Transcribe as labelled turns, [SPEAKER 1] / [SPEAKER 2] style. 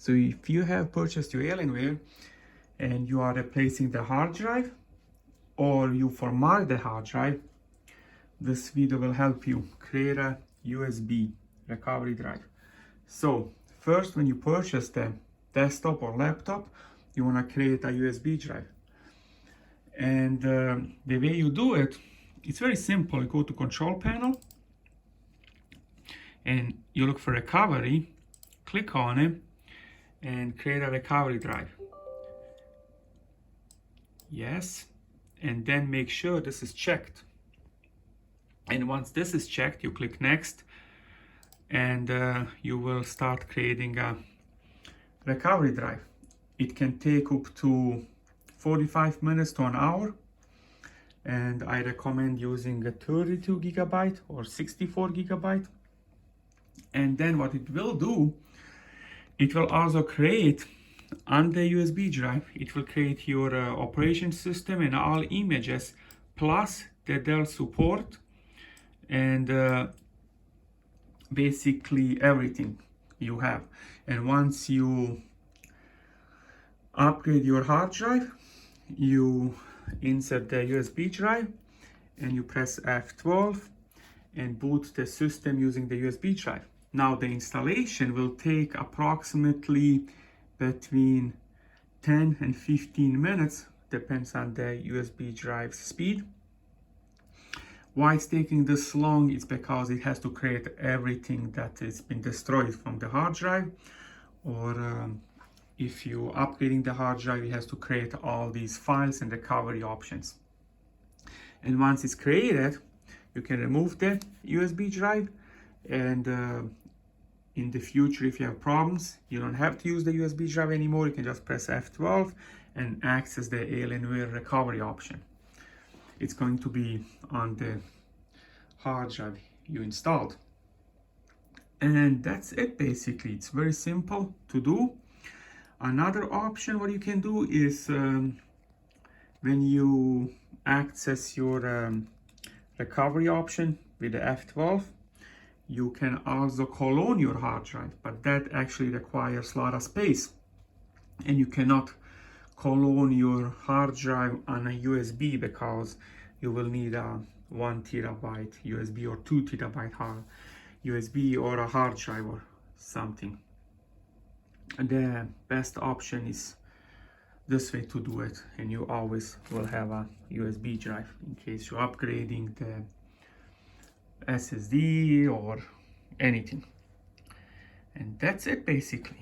[SPEAKER 1] So if you have purchased your Alienware and you are replacing the hard drive, or you format the hard drive, this video will help you create a USB recovery drive. So first, when you purchase the desktop or laptop, you want to create a USB drive. And the way you do it, it's very simple. You go to control panel and you look for recovery, click on it and create a recovery drive. Yes, and then make sure this is checked. And once this is checked, you click next and you will start creating a recovery drive. It can take up to 45 minutes to an hour, and I recommend using a 32 gigabyte or 64 gigabyte. And then what it will do, it will also create on the USB drive, it will create your operation system and all images plus the Dell support and basically everything you have. And once you upgrade your hard drive, you insert the USB drive and you press F12 and boot the system using the USB drive. Now the installation will take approximately between 10 and 15 minutes, depends on the USB drive's speed. Why it's taking this long is because it has to create everything that has been destroyed from the hard drive, or if you're upgrading the hard drive, it has to create all these files and recovery options. And once it's created, you can remove the USB drive, and in the future, if you have problems, you don't have to use the USB drive anymore. You can just press F12 and access the Alienware recovery option. It's going to be on the hard drive you installed. And that's it basically. It's very simple to do. Another option what you can do is when you access your recovery option with the F12, you can also clone your hard drive, but that actually requires a lot of space, and you cannot clone your hard drive on a USB because you will need a 1 terabyte USB or 2 terabyte hard USB or a hard drive or something. The best option is this way to do it, and you always will have a USB drive in case you're upgrading the SSD or anything. And that's it basically.